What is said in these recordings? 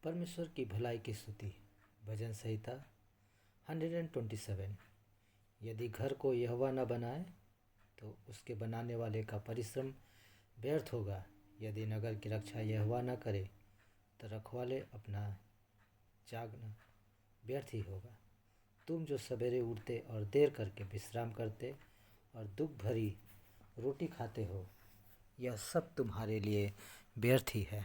परमेश्वर की भलाई की स्तुति। भजन संहिता 127। यदि घर को यहोवा न बनाए तो उसके बनाने वाले का परिश्रम व्यर्थ होगा। यदि नगर की रक्षा यहोवा न करे तो रखवाले अपना जागना व्यर्थ ही होगा। तुम जो सवेरे उठते और देर करके विश्राम करते और दुख भरी रोटी खाते हो, यह सब तुम्हारे लिए व्यर्थ ही है,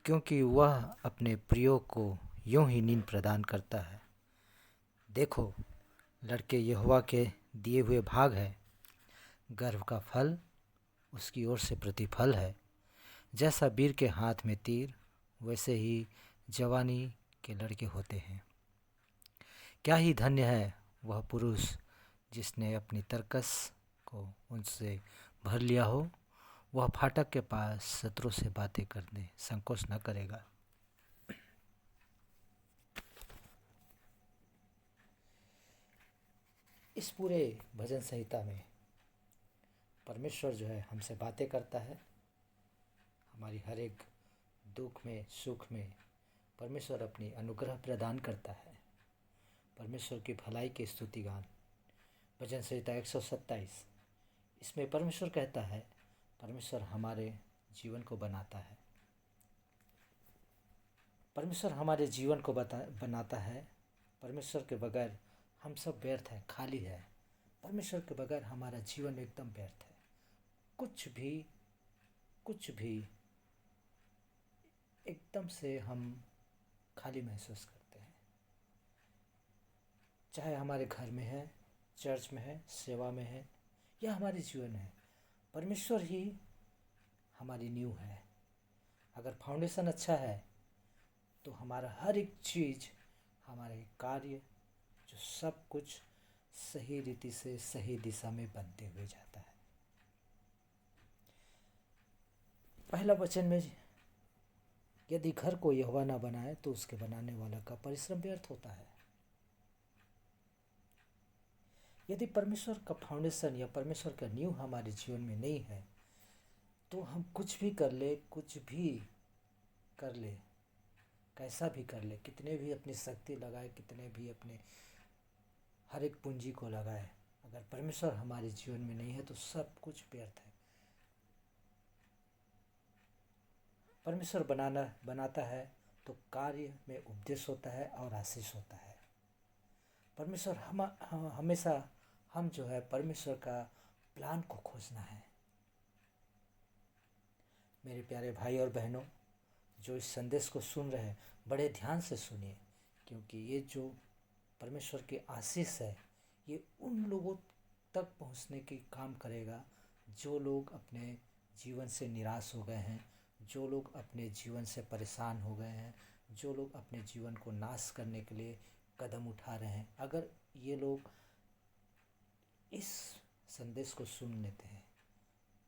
क्योंकि वह अपने प्रियो को यूं ही नींद प्रदान करता है। देखो, लड़के यहोवा के दिए हुए भाग है, गर्भ का फल उसकी ओर से प्रतिफल है। जैसा वीर के हाथ में तीर, वैसे ही जवानी के लड़के होते हैं। क्या ही धन्य है वह पुरुष जिसने अपनी तरकस को उनसे भर लिया हो। वह फाटक के पास शत्रु से बातें करने संकोच न करेगा। इस पूरे भजन संहिता में परमेश्वर जो है हमसे बातें करता है। हमारी हर एक दुख में सुख में परमेश्वर अपनी अनुग्रह प्रदान करता है। परमेश्वर की भलाई के स्तुति गान भजन संहिता 127। इसमें परमेश्वर कहता है, परमेश्वर हमारे जीवन को बनाता है। परमेश्वर हमारे जीवन को बनाता है। परमेश्वर के बगैर हम सब व्यर्थ हैं, खाली है। परमेश्वर के बगैर हमारा जीवन एकदम व्यर्थ है। कुछ भी एकदम से हम खाली महसूस करते हैं। चाहे हमारे घर में है, चर्च में है, सेवा में है, या हमारे जीवन में है, परमेश्वर ही हमारी नींव है। अगर फाउंडेशन अच्छा है तो हमारा हर एक चीज़, हमारे कार्य, जो सब कुछ सही रीति से सही दिशा में बनते हुए जाता है। पहला वचन में, यदि घर को यहोवा न बनाए तो उसके बनाने वाला का परिश्रम व्यर्थ होता है। यदि परमेश्वर का फाउंडेशन या परमेश्वर का नींव हमारे जीवन में नहीं है तो हम कुछ भी कर ले, कैसा भी कर ले, कितने भी अपनी शक्ति लगाए, कितने भी अपने हर एक पूंजी को लगाए, अगर परमेश्वर हमारे जीवन में नहीं है तो सब कुछ व्यर्थ है। परमेश्वर बनाता है तो कार्य में उपदेश होता है और आशीष होता है। परमेश्वर हमेशा हम जो है परमेश्वर का प्लान को खोजना है। मेरे प्यारे भाई और बहनों, जो इस संदेश को सुन रहे हैं, बड़े ध्यान से सुनिए, क्योंकि ये जो परमेश्वर की आशीष है ये उन लोगों तक पहुंचने की काम करेगा जो लोग अपने जीवन से निराश हो गए हैं, जो लोग अपने जीवन से परेशान हो गए हैं, जो लोग अपने जीवन को नाश करने के लिए कदम उठा रहे हैं। अगर ये लोग इस संदेश को सुन लेते हैं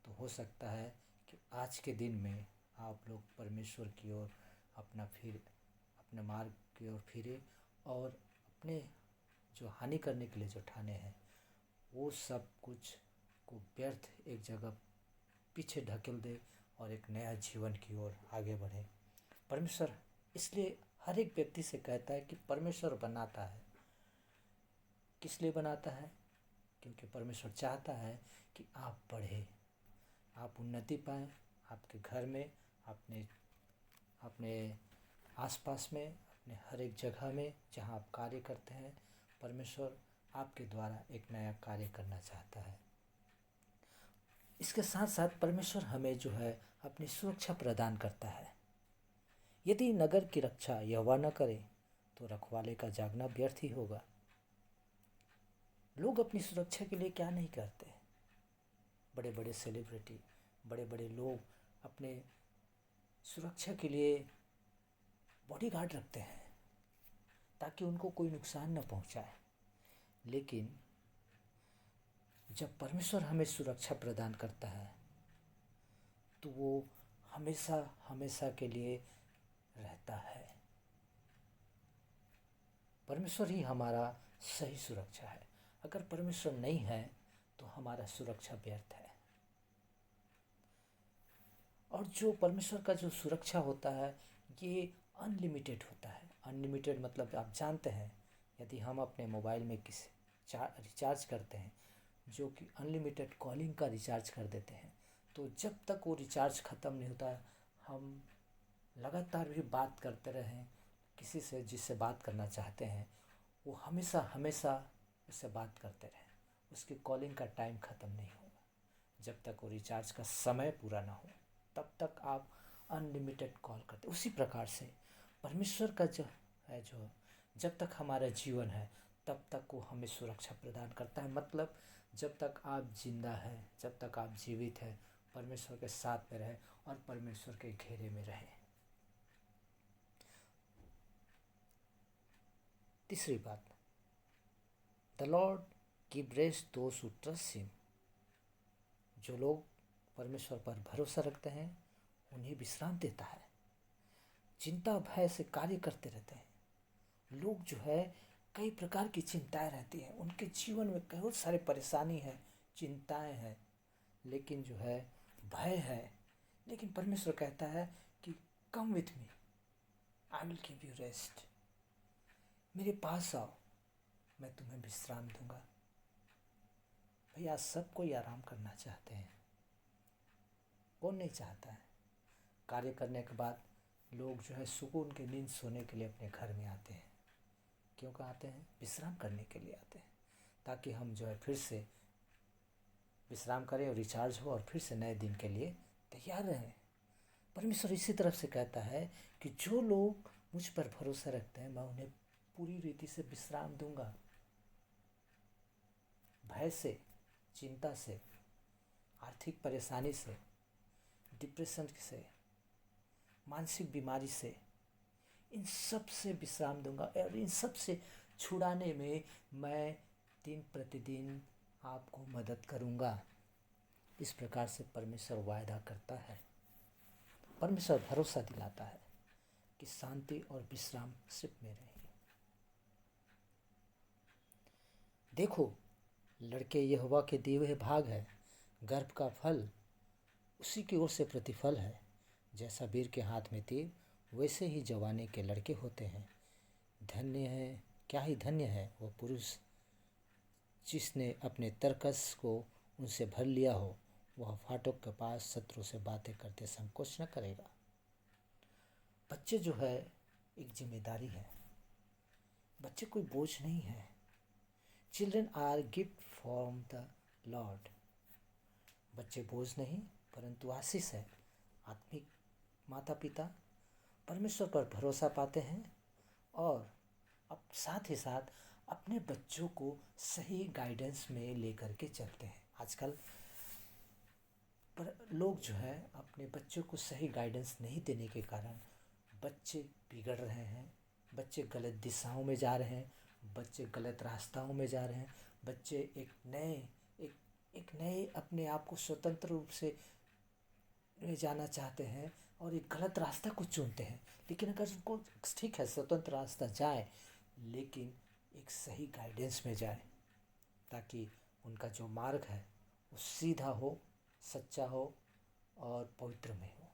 तो हो सकता है कि आज के दिन में आप लोग परमेश्वर की ओर अपने मार्ग की ओर फिरे और अपने जो हानि करने के लिए जो ठाने हैं वो सब कुछ को व्यर्थ एक जगह पीछे ढकेल दे और एक नया जीवन की ओर आगे बढ़े। परमेश्वर इसलिए हर एक व्यक्ति से कहता है कि परमेश्वर बनाता है। किस लिए बनाता है? क्योंकि परमेश्वर चाहता है कि आप बढ़े, आप उन्नति पाएं, आपके घर में, अपने आसपास में, अपने हर एक जगह में जहां आप कार्य करते हैं, परमेश्वर आपके द्वारा एक नया कार्य करना चाहता है। इसके साथ साथ परमेश्वर हमें जो है अपनी सुरक्षा प्रदान करता है। यदि नगर की रक्षा यहोवा न करे तो रखवाले का जागना व्यर्थ ही होगा। लोग अपनी सुरक्षा के लिए क्या नहीं करते। बड़े बड़े सेलिब्रिटी, बड़े बड़े लोग अपने सुरक्षा के लिए बॉडीगार्ड रखते हैं ताकि उनको कोई नुकसान न पहुंचाए। लेकिन जब परमेश्वर हमें सुरक्षा प्रदान करता है तो वो हमेशा के लिए रहता है। परमेश्वर ही हमारा सही सुरक्षा है। अगर परमेश्वर नहीं है तो हमारा सुरक्षा व्यर्थ है। और जो परमेश्वर का जो सुरक्षा होता है ये अनलिमिटेड होता है। अनलिमिटेड मतलब आप जानते हैं, यदि हम अपने मोबाइल में किसी रिचार्ज करते हैं, जो कि अनलिमिटेड कॉलिंग का रिचार्ज कर देते हैं, तो जब तक वो रिचार्ज ख़त्म नहीं होता, हम लगातार भी बात करते रहें किसी से जिससे बात करना चाहते हैं, वो हमेशा हमेशा उससे बात करते रहें, उसकी कॉलिंग का टाइम ख़त्म नहीं होगा। जब तक वो रिचार्ज का समय पूरा ना हो तब तक आप अनलिमिटेड कॉल करते। उसी प्रकार से परमेश्वर का जो है, जो जब तक हमारा जीवन है तब तक वो हमें सुरक्षा प्रदान करता है। मतलब जब तक आप जिंदा हैं, जब तक आप जीवित हैं, परमेश्वर के साथ में रहें और परमेश्वर के घेरे में रहें। तीसरी बात, the Lord give rest those who trust him. जो लोग परमेश्वर पर भरोसा रखते हैं उन्हें विश्राम देता है। चिंता भय से कार्य करते रहते हैं। लोग जो है कई प्रकार की चिंताएं रहती हैं, उनके जीवन में बहुत सारी परेशानी है, चिंताएं हैं, लेकिन जो है भय है। लेकिन परमेश्वर कहता है कि come with me, I will give you rest. मेरे पास आओ, मैं तुम्हें विश्राम दूंगा। भैया सब कोई आराम करना चाहते हैं, कौन नहीं चाहता है। कार्य करने के बाद लोग जो है सुकून की नींद सोने के लिए अपने घर में आते हैं। क्यों आते हैं? विश्राम करने के लिए आते हैं, ताकि हम जो है फिर से विश्राम करें और रिचार्ज हो और फिर से नए दिन के लिए तैयार रहें। परमेश्वर इसी तरफ से कहता है कि जो लोग मुझ पर भरोसा रखते हैं, मैं उन्हें पूरी रीति से विश्राम दूंगा। भय से, चिंता से, आर्थिक परेशानी से, डिप्रेशन से, मानसिक बीमारी से, इन सब से विश्राम दूंगा और इन सब से छुड़ाने में मैं दिन प्रतिदिन आपको मदद करूंगा। इस प्रकार से परमेश्वर वायदा करता है, परमेश्वर भरोसा दिलाता है कि शांति और विश्राम सिर्फ मेरे ही। देखो, लड़के यहोवा के दिए हुए भाग है, गर्भ का फल उसी की ओर से प्रतिफल है। जैसा वीर के हाथ में तीर, वैसे ही जवानी के लड़के होते हैं। धन्य है, क्या ही धन्य है वो पुरुष जिसने अपने तरकस को उनसे भर लिया हो। वह फाटक के पास शत्रु से बातें करते संकोच न करेगा। बच्चे जो है एक जिम्मेदारी है, बच्चे कोई बोझ नहीं है। Children are gift from the Lord. बच्चे बोझ नहीं परंतु आशीष है। आत्मिक माता पिता परमेश्वर पर भरोसा पाते हैं और अब साथ ही साथ अपने बच्चों को सही गाइडेंस में लेकर के चलते हैं। आजकल पर लोग जो है अपने बच्चों को सही गाइडेंस नहीं देने के कारण बच्चे बिगड़ रहे हैं, बच्चे गलत दिशाओं में जा रहे हैं, बच्चे गलत रास्ताओं में जा रहे हैं। बच्चे एक नए अपने आप को स्वतंत्र रूप से जाना चाहते हैं और एक गलत रास्ता को चुनते हैं। लेकिन अगर उनको ठीक है स्वतंत्र रास्ता जाए, लेकिन एक सही गाइडेंस में जाए, ताकि उनका जो मार्ग है वो सीधा हो, सच्चा हो और पवित्र में हो।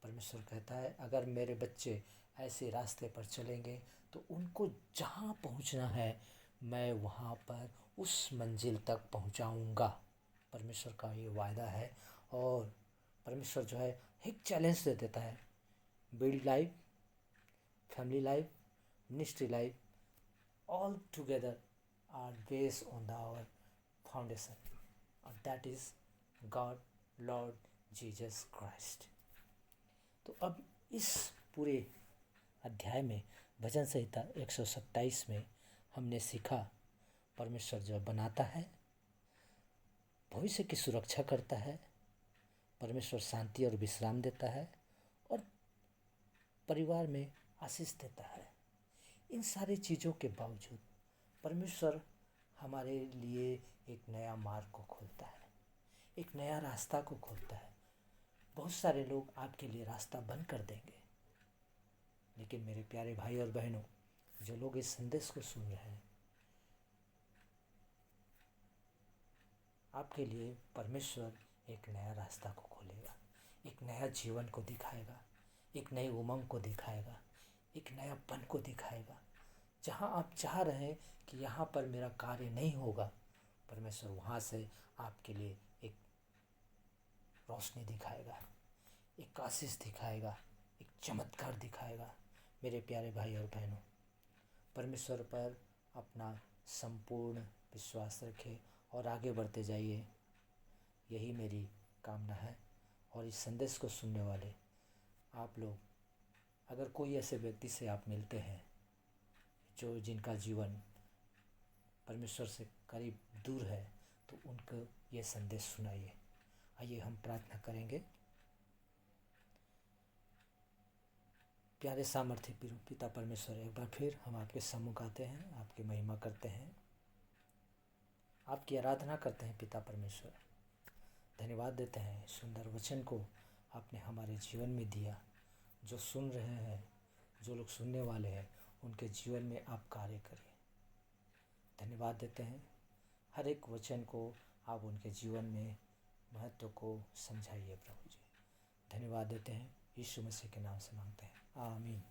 परमेश्वर कहता है अगर मेरे बच्चे ऐसे रास्ते पर चलेंगे तो उनको जहाँ पहुँचना है मैं वहाँ पर उस मंजिल तक पहुँचाऊँगा। परमेश्वर का ये वायदा है। और परमेश्वर जो है एक चैलेंज दे देता है, build life, family life, ministry life, all together are based on the our foundation, और that is God Lord Jesus Christ. तो अब इस पूरे अध्याय में भजन संहिता 127 में हमने सीखा परमेश्वर जो बनाता है, भविष्य की सुरक्षा करता है, परमेश्वर शांति और विश्राम देता है और परिवार में आशीष देता है। इन सारी चीज़ों के बावजूद परमेश्वर हमारे लिए एक नया मार्ग को खोलता है, एक नया रास्ता को खोलता है। बहुत सारे लोग आपके लिए रास्ता बंद कर देंगे, लेकिन मेरे प्यारे भाई और बहनों, जो लोग इस संदेश को सुन रहे हैं, आपके लिए परमेश्वर एक नया रास्ता को खोलेगा, एक नया जीवन को दिखाएगा, एक नई उमंग को दिखाएगा, एक नयापन को दिखाएगा। जहाँ आप चाह रहे हैं कि यहाँ पर मेरा कार्य नहीं होगा, परमेश्वर वहाँ से आपके लिए एक रोशनी दिखाएगा, एक आशीष दिखाएगा, एक चमत्कार दिखाएगा। मेरे प्यारे भाई और बहनों, परमेश्वर पर अपना संपूर्ण विश्वास रखें और आगे बढ़ते जाइए, यही मेरी कामना है। और इस संदेश को सुनने वाले आप लोग, अगर कोई ऐसे व्यक्ति से आप मिलते हैं जो जिनका जीवन परमेश्वर से करीब दूर है, तो उनको ये संदेश सुनाइए। आइए हम प्रार्थना करेंगे। प्यारे सामर्थ्य पिता परमेश्वर, एक बार फिर हम आपके सम्मुख आते हैं, आपकी महिमा करते हैं, आपकी आराधना करते हैं। पिता परमेश्वर, धन्यवाद देते हैं सुंदर वचन को आपने हमारे जीवन में दिया। जो सुन रहे हैं, जो लोग सुनने वाले हैं, उनके जीवन में आप कार्य करिए। धन्यवाद देते हैं, हर एक वचन को आप उनके जीवन में महत्व को समझाइए प्रभु जी। धन्यवाद देते हैं, यीशु मसीह के नाम से मांगते हैं, आमीन।